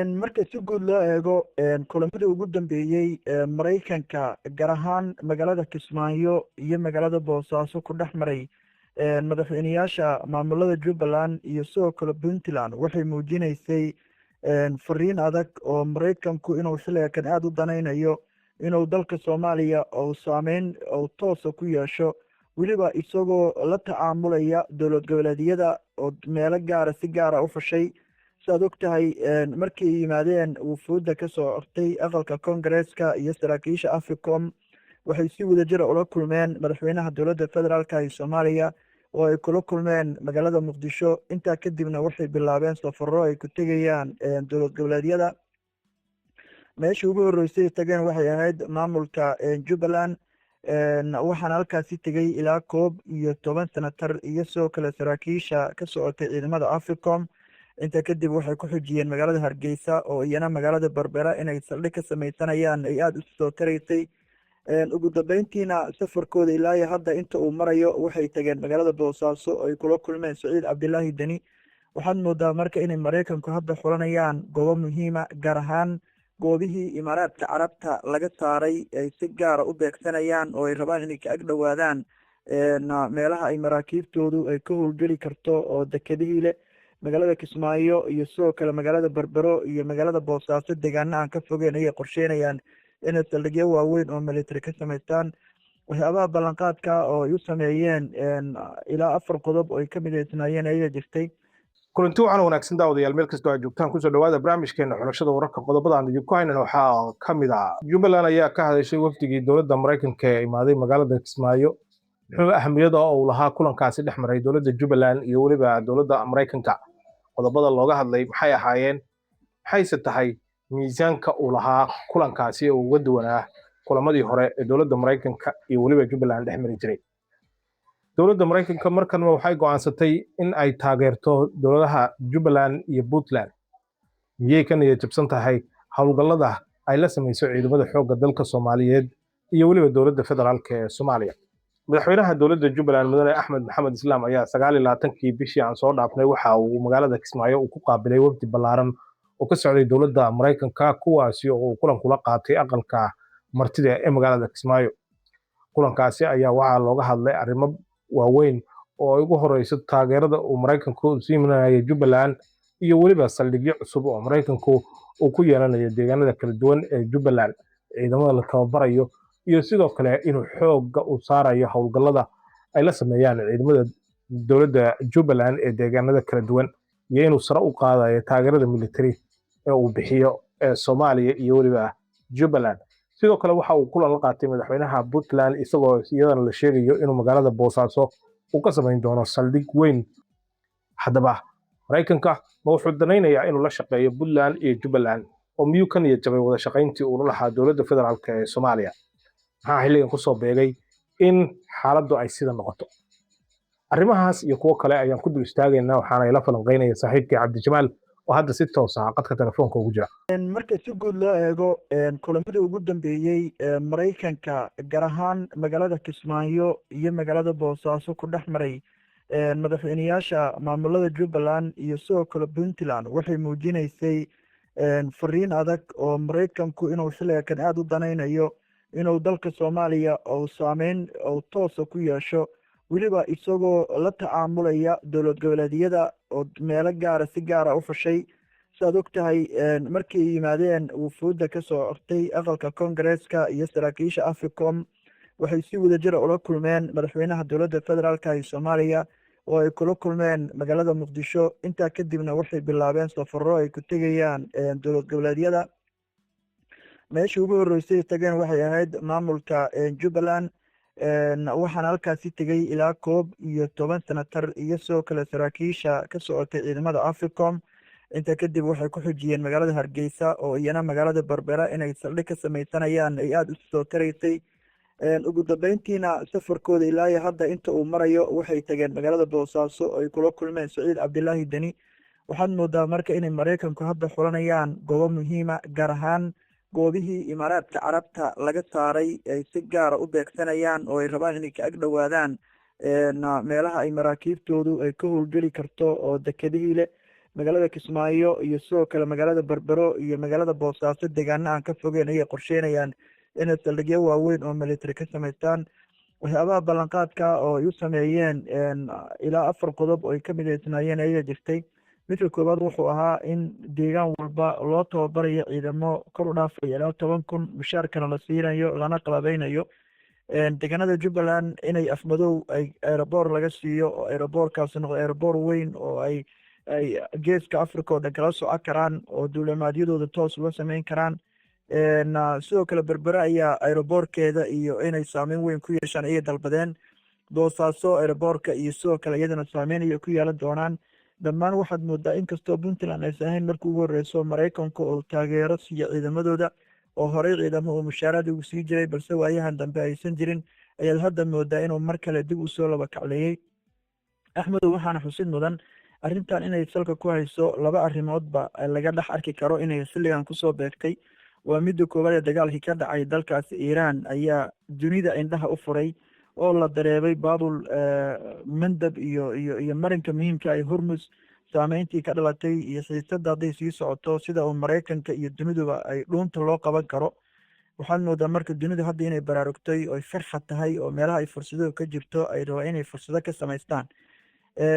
marka si guud loo eego kulamadii ugu dambeeyey Mareykanka gaar ahaan magaalada Kismaayo iyo magaalada Boosaaso ku dhex maray madaxweynayaasha maamulada Jubbaland iyo sidoo kale Puntland waxay muujinaysay fariin adag oo Mareykanku inuu xilligan aad u danaynayo inuu dalka Soomaaliya oo saameyn oo toos ah ku yeesho weliba isagoo la tacaamulaya dowlad goboleedyada oo meelo gaar ah si gaar ah u fashay saad ogtahay markay yimaadeen wufuudda ka soo ortay aqalka Koongareeska iyo saraakiisha Africom waxay si wadajir ah ula kulmeen madaxweynaha dowladda federaalka ee Soomaaliya oo ay kula kulmeen magaalada Muqdisho intaa kadibna waxay bilaabeen safarro ay ku tegayaan dowlad goboleedyada meeshii ugu horreysay tageen waxay ahayd maamulka Jubbaland waxaana halkaasi tegay ilaa 11 senatar iyo sidoo kale saraakiisha ka socotay ciidamada Africom inta kadib waxay ku xujiyeen magaalada Hargeysa oo iyana magaalada Berbera inay saldhig ka sameysanayaan ay aad u soo taraysay ugu dambeyntiina safarkooda ilaa hadda inta uu marayo waxay tageen magaalada Boosaaso oo ay kula kulmeen Saciid Cabdilaahi Deni waxaad moodaa marka inay Mareykanku hadda xulanayaan goobo muhiim ah gaar ahaan goobihii Imaaraadka Carabta laga saaray ay si gaar ah u beegsanayaan oo ay rabaan inay ka ag dhowaadaan meelaha ay maraakiibtoodu ay ka howlgeli karto oo dekedihii leh magaalada Kismaayo iyo sidoo kale magaalada Berbero iyo magaalada Boosaaso deegaana aan ka fogeyn ay qorsheynayaan inay saldhigyo waaweyn oo military ka sameystaan waxyaabaha ballanqaadka oo ay u sameeyeen ilaa 4 qodob oo ay ka mideysnaayeen ayaa jirtay kulanti waxaan wanaagsan daawadayaal meel kasta oo aad joogtaan kusoo dhawaada barnaamijkeena xulashada wararka qodobada aan idinku haynan waxaa ka mid ah Jubbaland ayaa ka hadashay wafdigii dowladda Mareykanka ee imaaday magaalada Kismaayo muxuu ahamiyada uu lahaa kulankaasi dhex maray dowladda Jubbaland iyo waliba dowladda Mareykanka qodobada looga hadlay maxay ahaayeen maxayse tahay miisaanka uu lahaa kulankaasi oo uga duwanaa kulamadii hore ee dowladda Mareykanka iyo waliba Jubbaland dhex mari jiray dowladda Mareykanka markan waxay go'aansatay in ay taageerto dowladaha Jubbaland iyo Puntland miyay ka niyad jabsan tahay hawlgallada ay la sameeyso ciidamada xoogga dalka Soomaaliyeed iyo waliba dowladda federaalka ee Soomaaliya madaxweynaha dowladda Jubbaland mudane Axmed Maxamed Islaam ayaa 29kii bishii aan soo dhaafnay waxa uu magaalada Kismaayo ku qaabilay wafdi ballaaran oo ka socday dowladda Mareykanka kuwaasi oo kulan kula qaatay aqalka martida ee magaalada Kismaayo kulankaasi ayaa waxaa looga hadlay arrimo waaweyn oo ay ugu horeyso taageerada uu Mareykanku siinayo Jubbaland iyo waliba saldhigyo cusub oo Mareykanku uu ku yeelanayo deegaanada kala duwan ee Jubbaland ciidamada la tababarayo iyo sidoo kale inuu xoogga u saarayo hawlgallada ay la sameeyaan ciidamada dowladda Jubbaland ee deegaanada kala duwan iyo inuu sare u qaadayo taageerada military ee uu bixiyo ee Soomaaliya iyo waliba Jubbaland sidoo kale waxa uu kulan la qaatay madaxweynaha Puntland isagoo iyadana la sheegayo inuu magaalada Boosaaso uu ka sameyn doono saldhig weyn haddaba Mareykanka ma wuxuu danaynayaa inuu la shaqeeyo Puntland iyo Jubbaland oo miyuu ka niyad jabay wada shaqayntii uu la lahaa dowladda federaalka ee Soomaaliya maxaa xilligan ku soo beegay in xaaladdu ay sida noqoto arrimahaas iyo kuwo kale ayaan ku dul istaagaynaa waxaana ila falanqeynaya saaxiibkii Cabdi Jamaal oo hadda si toos ah qadka telefoonka ugu jira marka si guud loo eego kulamadii ugu dambeeyey Mareykanka gaar ahaan magaalada Kismaayo iyo magaalada Boosaaso ku dhex maray madaxweynayaasha maamulada Jubbaland iyo sidoo kale Puntland waxay muujinaysay fariin adag oo Mareykanku inuu xilligan aad u danaynayo inuu dalka Soomaaliya oo saameyn oo toos ah ku yeesho weliba isagoo la tacaamulaya dowlad goboleedyada oo meelo gaar ah si gaar ah u fashay saad ogtahay markay yimaadeen wufuudda ka soo ortay aqalka Koongareeska iyo saraakiisha Africom waxay si wadajir ah ula kulmeen madaxweynaha dowladda federaalka ee Soomaaliya oo ay kula kulmeen magaalada Muqdisho intaa kadibna waxay bilaabeen safarro ay ku tegayaan dowlad goboleedyada meeshii ugu horreysay tageen waxay ahayd maamulka Jubbaland waxaana halkaasi tegay ilaa 11 senatar iyo sidoo kale saraakiisha ka socotay ciidamada Africom inta kadib waxay ku xujiyeen magaalada Hargeysa oo iyana magaalada Berbera inay saldhig ka sameysanayaan ay aad u soo taraysay ugu dambeyntiina safarkooda ilaa hadda inta uu marayo waxay tageen magaalada Boosaaso oo ay kula kulmeen Saciid Cabdilaahi Deni waxaad moodaa marka inay Mareykanku hadda xulanayaan goobo muhiim ah gaar ahaan goobihii Imaaraadka Carabta laga saaray ay si gaar ah u beegsanayaan oo ay rabaan inay ka ag dhowaadaan meelaha ay maraakiibtoodu ay ka howlgeli karto oo dekedihii leh magaalada Kismaayo iyo sidoo kale magaalada Berbero iyo magaalada Boosaaso deegaano aan ka fogeyn ayay qorsheynayaan inay saldhigyo waaweyn oo military ka samaystaan. waxyaabaha ballanqaadka oo ay u sameeyeen ilaa 4 qodob oo ay ka mideysnaayeen ayaa jirtay. midka koowaad wuxuu ahaa in deegaan walba loo tababarayo ciidamo kor u dhaafaya ilaa 10,000 mushaarkana la siinayo lana qalabeynayo. deegaanada Jubbaland inay afmadow ay aeroboor laga siiyo oo aeroboorkaasi noqdo aeroboor weyn oo ay geeska Africa oo dhan kala socon karaan oo duulimaadyadooda toos uga sameyn karaan. sidoo kale Berbera ayaa aeroboorkeeda iyo inay saameyn weyn ku yeeshaan ayay dalbadeen. Boosaaso aeroboorka iyo sidoo kale iyadana saameyn ayay ku yeelan doonaan. dhammaan waxaad moodaa inkastoo Puntland aysan ahayn markii ugu horeyso Mareykanka oo taageero siiya ciidamadooda oo horey ciidamo oo mushaaraad ugu sii jiray balse waayahan dambe aysan jirin ayaad hadda moodaa inuu mar kale dib u soo laba kacleeyey. axmedow waxaana xusid mudan arrintan inay salka ku hayso 2 arrimoodba laga dhex arki karo inay xilligan kusoo beegtay. waa midda koowaad ee dagaalkii ka dhacay dalkaasi Iiraan ayaa dunida indhaha u furay oo la dareebay baabul mandab iyo marinka muhiimka ah Hormuz saameyntii ka dhalatay iyo xiisadda hadday sii socoto sida uu Mareykanka iyo duniduba ay dhuunta loo qaban karo. waxaad moodaa marka dunidu hadda inay baraarugtay oo ay farxad tahay oo meelaha ay fursado ka jirto ay rabaan inay fursado ka samaystaan.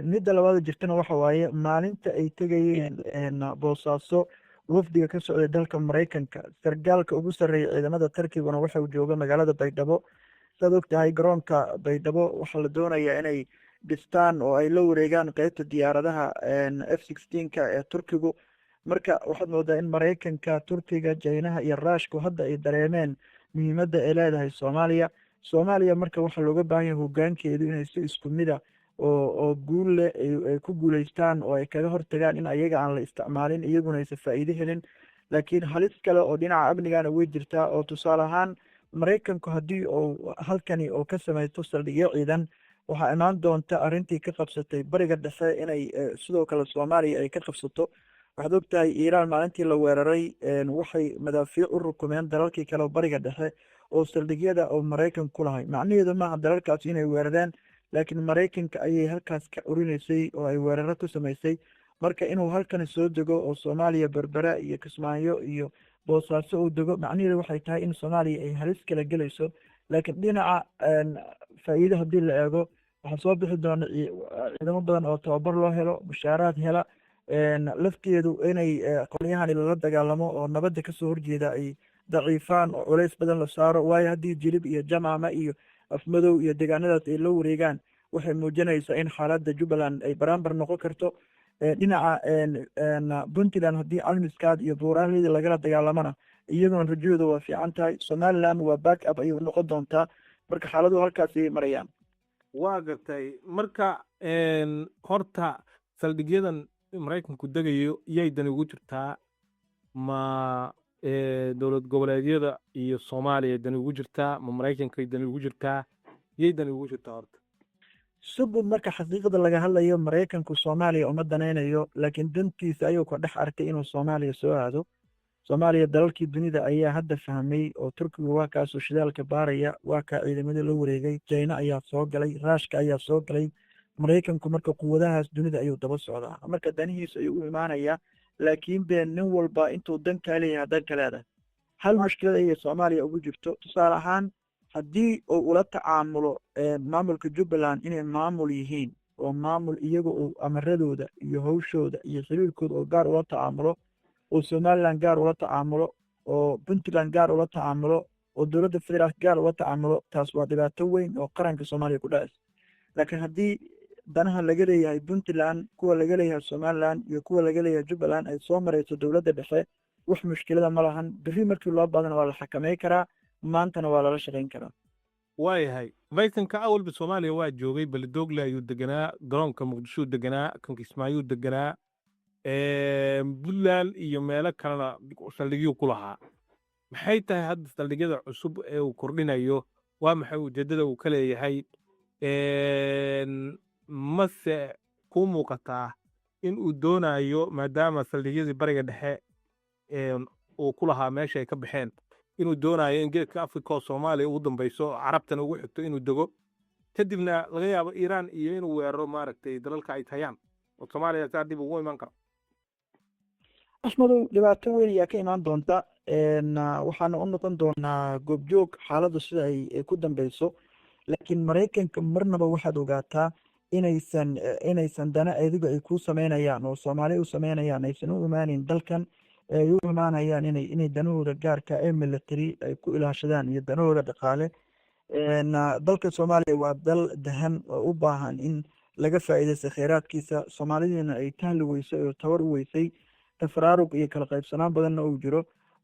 midda labaad jirtana waxa waaye maalinta ay tegayeen Boosaaso wafdiga ka socday dalka Mareykanka sargaalka ugu sarreeya ciidamada Turkiguna waxa uu jooga magaalada Baydhabo. saad ogtahay garoonka Baydhabo waxaa la doonayaa inay dhistaan oo ay la wareegaan qaybta diyaaradaha F-16 ee Turkigu. marka waxaad moodaa in Mareykanka, Turkiga, Chinaha iyo Ruushku hadda ay dareemeen muhiimadda ay leedahay Soomaaliya marka waxaa looga baahan yahay hoggaankeedu inay si isku mid ah oo guul leh ay ku guuleystaan oo ay kaga hortagaan in ayaga aan la isticmaalin iyaguna aysan faa'iido helin. laakiin halis kale oo dhinaca amnigana way jirtaa oo tusaale ahaan Mareykanku haddii uu halkani oo ka samaysto saldhigyo ciidan waxaa imaan doonta arrintii ka qabsatay bariga dhexe inay sidoo kale Soomaaliya ay ka qabsato. waxaad ogtahay Iiraan maalintii la weeraray waxay madaafiic u rukumeen dalalkii kale bariga dhexe oo saldhigyada oo Mareykanku ku lahay. macnaheedu maaha dalalkaasi inay weerareen laakiin Mareykanka ayay halkaas ka urinaysay oo ay weeraro ku samaysay. marka inuu halkani soo dego oo Soomaaliya Berbera iyo Kismaayo iyo Boosaaso uu dego macnaheedu waxay tahay in Soomaaliya ay halis kala gelayso. laakiin dhinaca faa'iido haddii la eego waxaa soo bixi doona ciidamo badan oo tababar loo helo mushaaraad hela lafteedu inay qolyahani lala dagaalamo oo nabadda kasoo horjeeda ay daciifaan oo culays badan la saaro. waayo haddii Jilib iyo Jamaama iyo Afmadow iyo deegaanadaas ay la wareegaan waxay muujinaysaa in xaaladda Jubbaland ay baraambar noqon karto. dhinaca Puntland haddii Almiskaad iyo buuraaleyda lagala dagaalamana iyaduna rajadooda waa fiican tahay. Somaliland waa back up ayay noqon doontaa. marka xaaladdu halkaas ayay marayaan. waa gartay marka horta saldhigyadan Mareykanku degayo iyay dani ugu jirtaa ma dowlad goboleedyada iyo Soomaaliya dani ugu jirtaa ma Mareykanka dani ugu jirtaa iyay dani ugu jirtaa horta subud marka xaqiiqada laga hadlayo Mareykanku Soomaaliya uma danaynayo laakiin dantiisa ayuu ka dhex arkay inuu Soomaaliya soo aado. Soomaaliya dalalkii dunida ayaa hadda fahmay oo Turkiga waa kaasoo shidaalka baaraya waa ka ciidamada la wareegay. China ayaa soo galay, Ruushka ayaa soo galay. Mareykanku marka quwadahaas dunida ayuu daba socdaa marka danihiisa ayuu u imaanayaa laakiin been nin walba intuu dan ka leeyahay dan ka leedahay. hal mushkilad ayay Soomaaliya ugu jirto tusaale ahaan haddii uu ula tacaamulo maamulka Jubbaland inay maamul yihiin oo maamul iyaga oo amaradooda iyo hawshooda iyo xiriirkooda oo gaar ula tacaamulo oo Somaliland gaar ula tacaamulo oo Puntland gaar ula tacaamulo oo dowladda federaalka gaar ula tacaamulo taas waa dhibaato weyn oo qaranka Soomaaliya ku dhacaysa. laakiin haddii danaha laga leeyahay Puntland kuwa laga leeyahay Somaliland iyo kuwa laga leeyahay Jubbaland ay soo marayso dowladda dhexe wax mushkilada ma lahan. berri markii loo baadana waa la xakameyn karaa maantana waa lala shaqayn karaa. waayahay Mareykanka awalba Soomaaliya waa joogay Baladogle ayuu deganaa garoonka Muqdisho deganaa kan Kismaayo deganaa Puntland iyo meelo kalena saldhigyo ku lahaa. maxay tahay hadda saldhigyada cusub ee uu kordhinayo waa maxay ujeedada uu ka leeyahay mase ku muuqataa in uu doonayo maadaama saldhigyadii bariga dhexe uu ku lahaa meesha ay ka baxeen inuu doonayo in geedka Afrika oo Soomaaliya ugu dambayso carabtana ugu xigto inuu dego kadibna laga yaabo Iiraan iyo inuu weeraro maaragtay dalalka ay tayaan oo Soomaaliya saa dib ugu iman karo. axmedow dhibaato weyn ayaa ka imaan doonta waxaana u noqon doonaa goobjoog xaaladdu sida ay ku dambeyso laakiin maraykanka marnaba waxaad ogaataa inaysan dana adiga ay ku sameynayaan oo soomaali u sameynayaan aysan u imaaneyn dalkan ay u imaanayaan inay danahooda gaarka ee military ay ku ilaashadaan iyo danahooda dhaqaale dalka soomaaliya waa dal dahan oo u baahan in laga faa'iidaysta kheyraadkiisa soomaalidiina ay tahli weysay oo tabar u weysay tafaraarug iyo kala qaybsanaan badanna uu jiro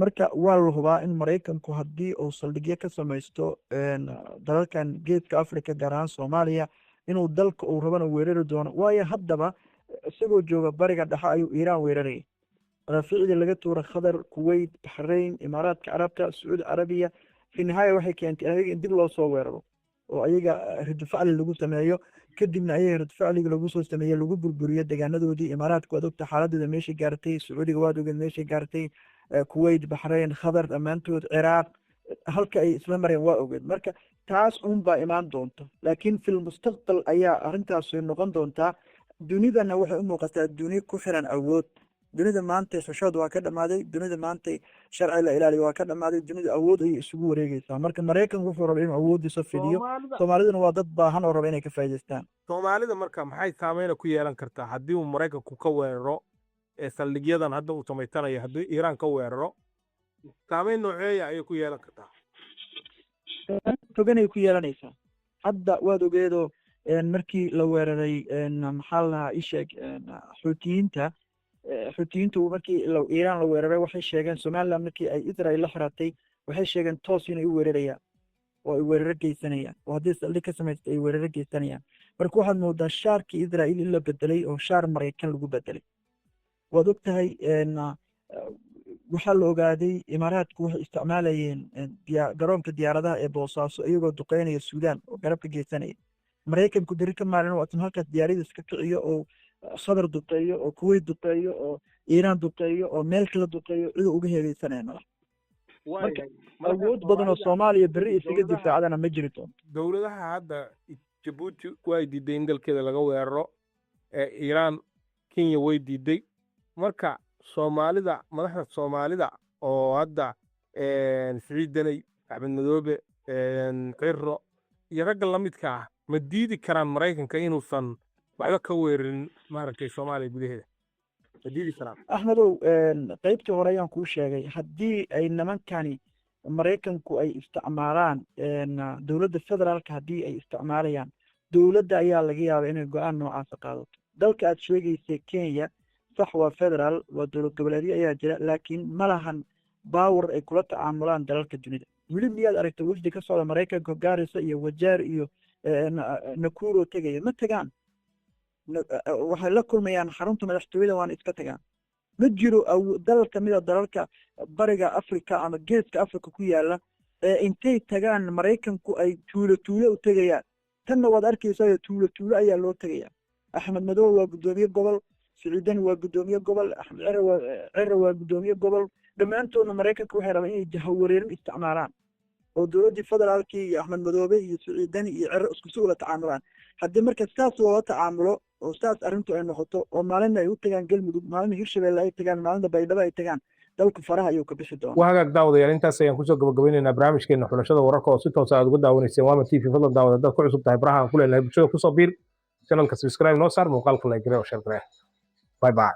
marka waa la hubaa in maraykanku haddii uu saldhigyo ka samaysto dalalkan geeska africa gaar ahaan soomaaliya inuu dalka uu rabana weerari doono waayo haddaba isagoo jooga bariga dhexe ayuu iiraan weerarayay raaficdii laga tuura qatar kuwait baxrayn imaaraadka carabta sacuudi carabiya fi nihaaya waxay keentay ayaga in dib loo soo weeraro oo ayaga ridfacli lagu sameeyo kadibna ayaga ridfacliga lagu soo sameeye lagu burburiyo deegaanadoodii imaaraadka waad ogta xaaladooda meeshay gaartay sacuudiga waad ogeed meeshay gaartay kuwait baxrayn qatar dhammaantood ciraaq halka ay isla mareen waa ogeed marka taas unbaa imaan doonta laakiin fil mustaqbal ayaa arrintaasi noqon doontaa dunidana waxay u muuqataa duni ku xiran awood dunida maanta xishood waa ka dhammaaday dunida maanta sharci la ilaaliyo waa ka dhammaaday dunida awood ayay isugu wareegeysaa marka maraykanku wuxuu raba inuu awoodiisa fidiyo soomaaliduna waa dad baahan oo raba inay ka faa'iidaystaan soomaalida marka maxay saameyna ku yeelan kartaa haddii uu maraykanku ka weeraro saldhigyadan hadda uu samaysanayo haddii iiraan ka weeraro saameyn nooceeya ayay ku yeelan kartaa toganay ku yeelanaysaa hadda waad ogeedoo markii la weeraray maxaa la lahaa isheeg xuutiyiintu markii iiraan la weeraray waxay sheegeen somaliland markii ay israel la xiratay waxay sheegeen toos inay u weerarayaan oo ay weeraro geysanayaan oo haddii saldhig ka samaysta ay weeraro geysanayaan marka waxaad moodaa shaarkii israel in la bedelay oo shaar maraykan lagu bedelay waad og tahay waxaa la ogaaday imaaraadku waxay isticmaalayeen garoonka diyaaradaha ee boosaaso iyagoo duqeynaya suudaan oo garab ka geysanaya maraykanku diri ka maalin waa in halkaas diyaaradiis ka kiciyo oo qatar duqeeyo oo kuwait duqeeyo oo iiraan duqeeyo oo meel kala duqeeyo ciduu uga heegeysanaya malaha marka awood badan oo soomaaliya berri isaga difaacdana ma jiri doonto dowladaha hadda jabuuti way diiday in dalkeeda laga weeraro iiraan kenya way diiday marka soomaalida madaxda soomaalida oo hadda siciid daney axmed madoobe qiro iyo ragga la midka ah ma diidi karaan maraykanka inuusan waxba ka weerarin maaragtay soomaaliya gudaheeda ma diidi karaan axmedow qaybtii hore ayaan kuu sheegay haddii ay nimankani maraykanku ay isticmaalaan dowladda federaalka haddii ay isticmaalayaan dowladda ayaa laga yaabaa inay go-aan noocaasa qaadato dalka aad sheegaysay kenya sax waa federaal waa dowlad goboleedyo ayaa jira laakiin ma lahan baawar ay kula tacaamulaan dalalka dunida weli miyaad aragta wafdi ka socda maraykanka gaarisa iyo wajaar iyo nakuro tegaya ma tegaan waxay la kulmayaan xarunta madaxtooyada waana iska tagaan ma jiro dalal kamid a dalalka bariga africa ama geeska africa ku yaala intay tagaan maraykanku ay tuulo u tegayaan tanna waad arkaysaa tuulo ayaa loo tegaya axmed madoobe waa guddoomiye gobol siciidani waa guddoomiye gobol axmed cere waa guddoomiye gobol dhammaantoodna maraykanka waxay rabaan inay jahawareerin isticmaalaan oo dowladdii federaalkii iyo axmed madoobe iyo siciidani iyo cere isku si ula tacaamulaan haddii marka saas loola tacaamulo oo saas arrintu ay noqoto oo maalinna ay u tagaan galmudug maalinna hirshabelle ay tagaan maalinna baydhabo ay tagaan dalku faraha ayuu ka bixi doonaa waa hagaag daawadayaal intaas ayaan kusoo gabagabeynaynaa barnaamijkeena xulashada wararka oo si toosa aad uga daawanayseen waama tv fadlan daawada haddaad ku cusub tahay baraha aan ku leenahay bulshada kusoo biir channelka subscribe noo saar muuqaalka like gare oo share gare bye bye